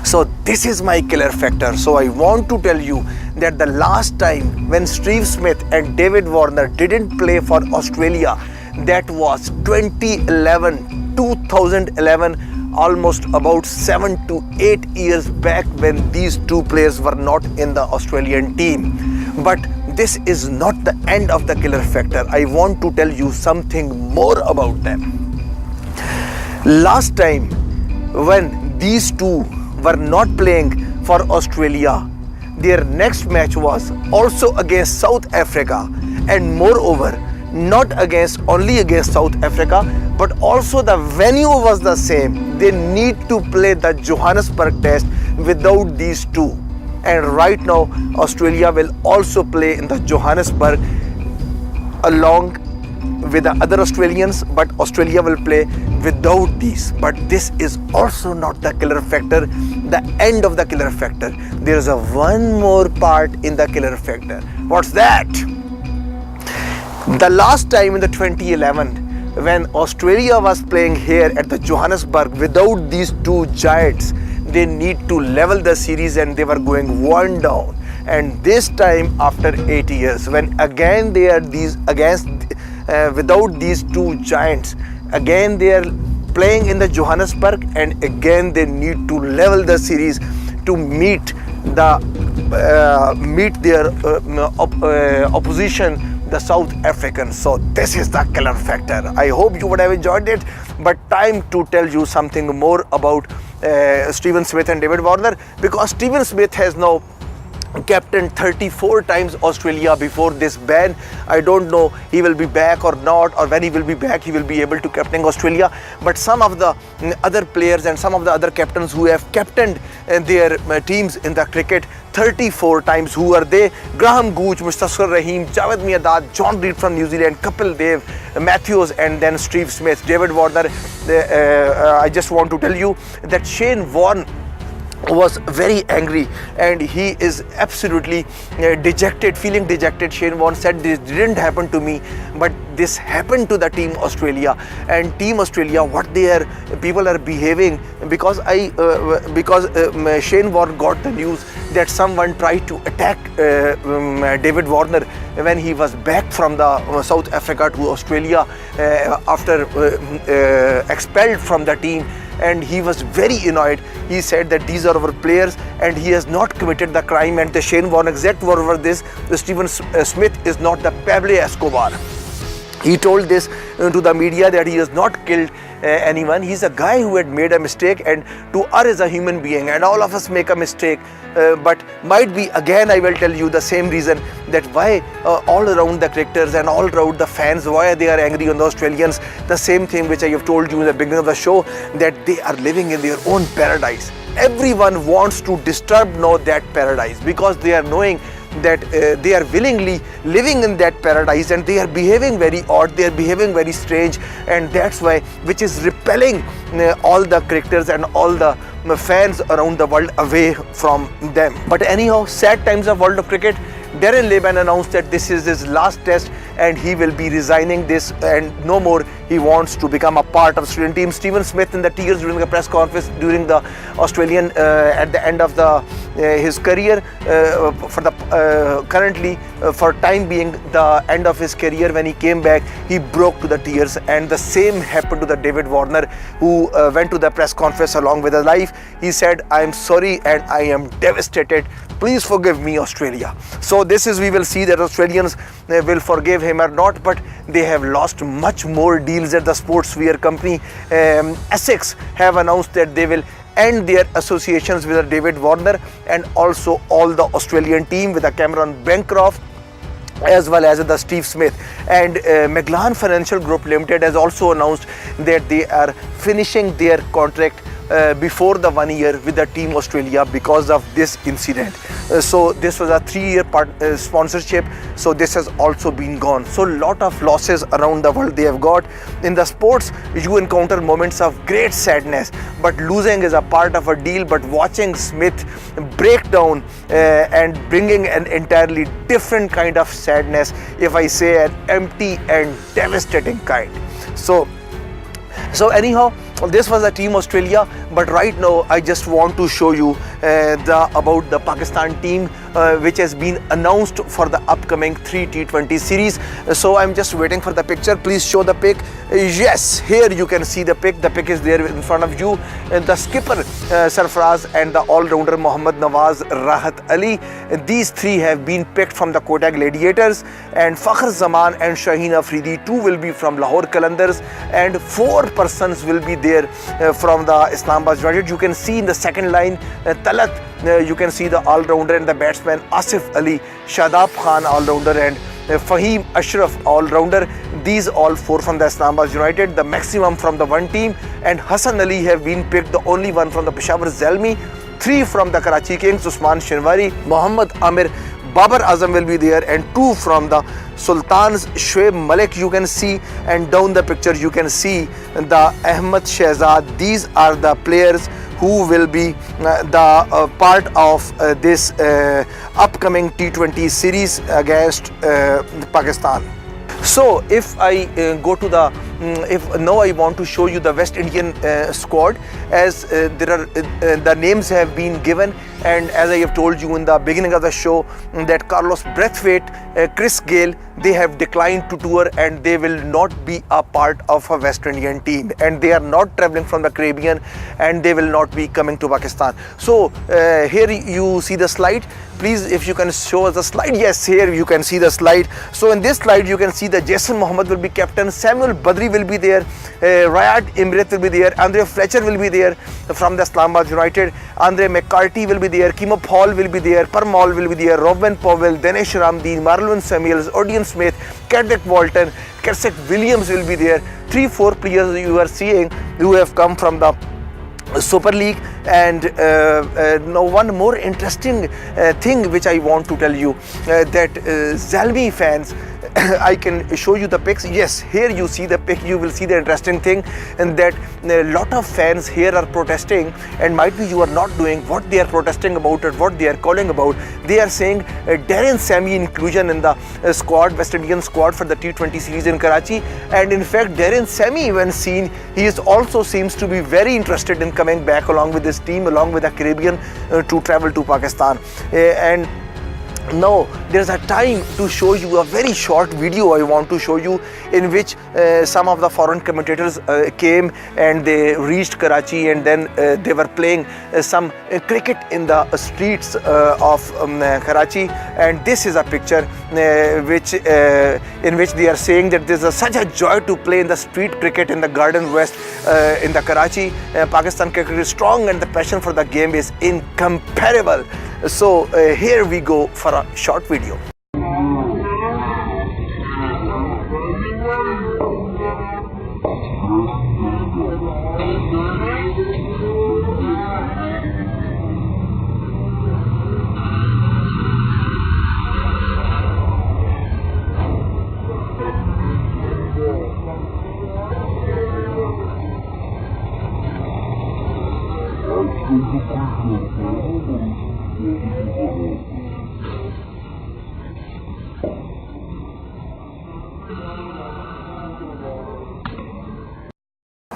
So this is my killer factor. So I want to tell you that the last time when Steve Smith and David Warner didn't play for Australia, that was 2011, almost about 7 to 8 years back, when these two players were not in the Australian team. But this is not the end of the killer factor. I want to tell you something more about them. Last time when these two were not playing for Australia, their next match was also against South Africa, and moreover not only against South Africa, but also the venue was the same. They need to play the Johannesburg test without these two. And right now Australia will also play in the Johannesburg along with the other Australians, but Australia will play without these. But this is also not the killer factor, the end of the killer factor. There is one more part in the killer factor. What's that? The last time in the 2011 when Australia was playing here at the Johannesburg without these two giants, they need to level the series and they were going one down. And this time after 8 years, when again they are without these two giants, again they are playing in the Johannesburg, and again they need to level the series to meet their opposition, the South Africans. So this is the killer factor. I hope you would have enjoyed it, but time to tell you something more about Stephen Smith and David Warner, because Stephen Smith has now captained 34 times Australia before this ban. I don't know he will be back or not, or when he will be back he will be able to captain Australia. But some of the other players and some of the other captains who have captained their teams in the cricket 34 times, who are they? Graham Gooch, Mustafizur Rahim, Javed Miandad, John Reid from New Zealand, Kapil Dev, Matthews, and then Steve Smith. David Warner, I just want to tell you that Shane Warne was very angry and he is absolutely dejected, feeling dejected. Shane Warne said, this didn't happen to me, but this happened to the Team Australia. And Team Australia, what people are behaving, because Shane Warne got the news that someone tried to attack David Warner when he was back from the South Africa to Australia after expelled from the team. And he was very annoyed. He said that these are our players and he has not committed the crime. And the Shane Warne exact word over this, the Stephen Smith is not the Pablo Escobar. He told this to the media that he has not killed anyone. He's a guy who had made a mistake, and to err is a human being, and all of us make a mistake. But might be, again I will tell you the same reason that why all around the cricketers and all around the fans, why they are angry on the Australians. The same thing which I have told you in the beginning of the show, that they are living in their own paradise. everyone wants to disturb now that paradise, because they are knowing that they are willingly living in that paradise, and they are behaving very odd, they are behaving very strange, and that's why, which is repelling all the cricketers and all the fans around the world away from them. But anyhow, sad times of world of cricket. Darren Lehman announced that this is his last test and he will be resigning this, and no more he wants to become a part of Australian team. Stephen Smith in the tears during the press conference during the Australian at the end of his career, for the currently for time being the end of his career, when he came back he broke to the tears, and the same happened to the David Warner, who went to the press conference along with his life. He said, "I am sorry and I am devastated. Please forgive me, Australia." So this is, we will see that Australians will forgive him or not, but they have lost much more deals at the sportswear company. Essex have announced that they will end their associations with David Warner, and also all the Australian team with the Cameron Bancroft as well as the Steve Smith. And Maglan Financial Group Limited has also announced that they are finishing their contract before the 1 year with the Team Australia because of this incident. So this was a 3-year sponsorship, so this has also been gone. So lot of losses around the world they have got. In the sports, you encounter moments of great sadness, but losing is a part of a deal. But watching Smith break down and bringing an entirely different kind of sadness, if I say an empty and devastating kind. So anyhow, this was the Team Australia, but right now I just want to show you about the Pakistan team which has been announced for the upcoming 3 T20 series. So I'm just waiting for the picture. Please show the pic. Yes, here you can see the pic. The pic is there in front of you. The skipper Sarfaraz and the all-rounder Mohammad Nawaz Rahat Ali. These three have been picked from the Kotak Gladiators, and Fakhr Zaman and Shaheen Afridi too will be from Lahore Qalandars, and 4 persons will be there from the Islamabad United. You can see in the second line Talat, you can see the all-rounder and the batsman Asif Ali, Shadab Khan all-rounder, and Fahim Ashraf all-rounder. These all 4 from the Islamabad United, the maximum from the one team, and Hassan Ali have been picked, the only one from the Peshawar Zalmi. 3 from the Karachi Kings, Usman Shinwari, Mohammad Amir, Babar Azam will be there, and 2 from the Sultans, Shoaib Malik you can see, and down the picture you can see the Ahmed Shehzad. These are the players who will be the part of this upcoming T20 series against Pakistan. So if I go to the now I want to show you the West Indian squad, as there are the names have been given, and as I have told you in the beginning of the show that Carlos Brathwaite, Chris Gayle, they have declined to tour and they will not be a part of a West Indian team, and they are not travelling from the Caribbean, and they will not be coming to Pakistan. So here you see the slide. Please, if you can show us the slide. Yes, here you can see the slide. So in this slide you can see that Jason Mohammed will be captain, Samuel Badri will be there, Rayad Imrit will be there, Andre Fletcher will be there from the Islamabad United, Andre McCarthy will be there, Kimo Paul will be there, Parmal will be there, Robin Powell, Dinesh Ramdeen, Marlon Samuels, Odion Smith, Kendrick Walton, Keswick Williams will be there. 3-4 players you are seeing who have come from the Super League. And now one more interesting thing which I want to tell you, that Zalmi fans, I can show you the pics. Yes, here you see the pic. You will see the interesting thing, and that a lot of fans here are protesting, and might be you are not doing what they are protesting about or what they are calling about. They are saying Darren Sammy inclusion in the squad, West Indian squad for the T20 series in Karachi. And in fact, Darren Sammy, when seen, he is also seems to be very interested in coming back along with this team, along with the Caribbean, to travel to Pakistan. And now there's a time to show you a very short video I want to show you, in which some of the foreign commentators came and they reached Karachi, and then they were playing some cricket in the streets of Karachi. And this is a picture which in which they are saying that this is such a joy to play in the street cricket in the Garden West in the Karachi. Pakistan cricket is strong and the passion for the game is incomparable. So here we go for a short video.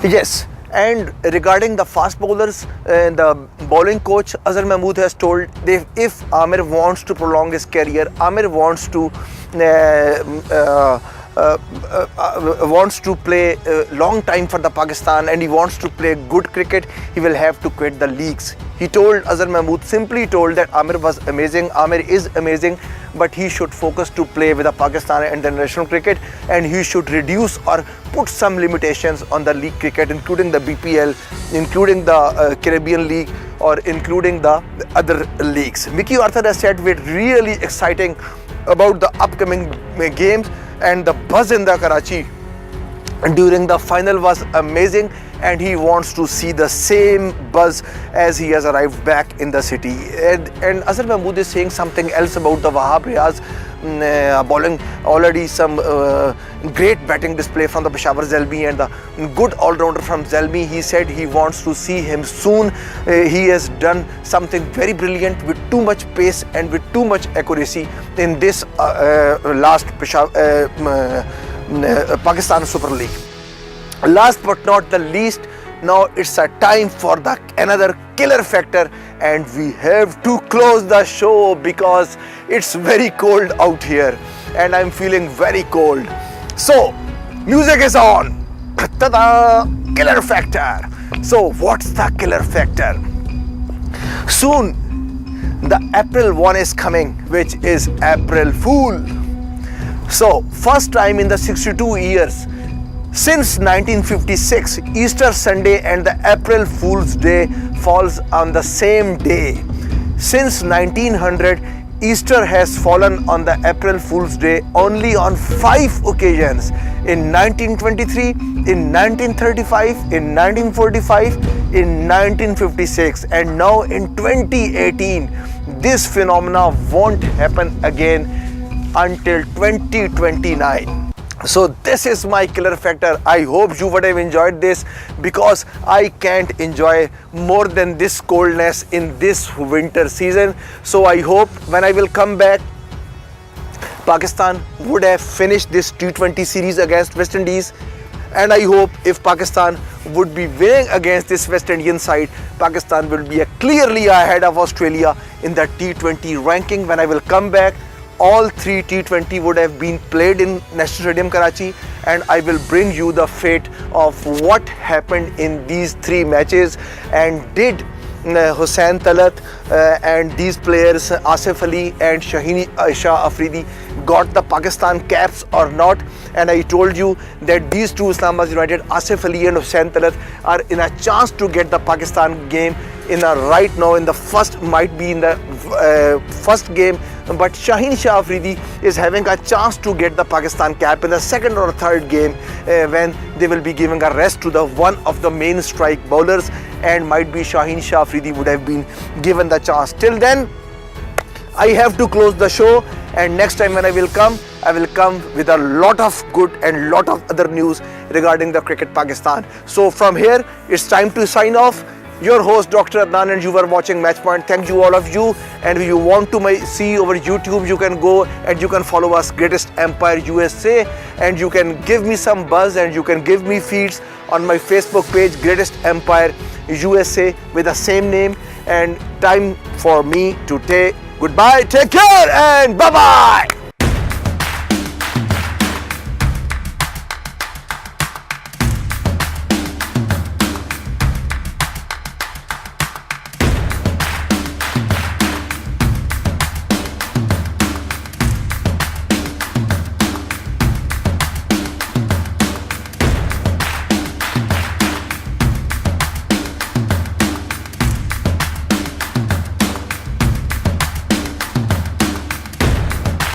Yes, and regarding the fast bowlers, the bowling coach Azhar Mahmood has told if Amir wants to prolong his career, Amir wants to play a long time for the Pakistan, and he wants to play good cricket, he will have to quit the leagues. He told, Azhar Mahmood simply told, that Amir was amazing, Amir is amazing, but he should focus to play with the Pakistan international cricket, and he should reduce or put some limitations on the league cricket, including the BPL, including the Caribbean League, or including the other leagues. Mickey Arthur has said we're really exciting about the upcoming games, and the buzz in the Karachi during the final was amazing, and he wants to see the same buzz as he has arrived back in the city. And Azhar Mahmood is saying something else about the Wahab Riaz bowling. Already some great batting display from the Peshawar Zalmi and the good all-rounder from Zalmi. He said he wants to see him soon. He has done something very brilliant with too much pace and with too much accuracy in this last Pakistan Super League. Last but not the least, now it's a time for the another killer factor, and we have to close the show because it's very cold out here and I'm feeling very cold. So music is on. Ta-da! Killer factor. So what's the killer factor? Soon the April 1 is coming, which is April Fool. So first time in the 62 years since 1956, Easter Sunday and the April Fool's Day falls on the same day. Since 1900, Easter has fallen on the April Fool's Day only on 5 occasions: in 1923, in 1935, in 1945, in 1956, and now in 2018. This phenomena won't happen again until 2029. So this is my killer factor. I hope you would have enjoyed this, because I can't enjoy more than this coldness in this winter season. So I hope when I will come back, Pakistan would have finished this T20 series against West Indies, and I hope if Pakistan would be winning against this West Indian side, Pakistan will be clearly ahead of Australia in the T20 ranking. When I will come back, all 3 T20 would have been played in National Stadium Karachi, and I will bring you the fate of what happened in these 3 matches, and did Hussain Talat and these players Asif Ali and Shaheen Shah Afridi got the Pakistan caps or not. And I told you that these two Islamabad United, Asif Ali and Hussain Talat, are in a chance to get the Pakistan game in a right now in the first, might be in the first game, but Shaheen Shah Afridi is having a chance to get the Pakistan cap in the second or third game, when they will be giving a rest to the one of the main strike bowlers, and might be Shaheen Shah Afridi would have been given the chance. Till then, I have to close the show, and next time when I will come with a lot of good and lot of other news regarding the cricket Pakistan. So from here, it's time to sign off. Your host Dr. Adnan, and you were watching Matchpoint. Thank you all of you, and if you want to see over YouTube, you can go and you can follow us, Greatest Empire USA, and you can give me some buzz and you can give me feeds on my Facebook page, Greatest Empire USA, with the same name. And time for me to say goodbye, take care, and bye bye.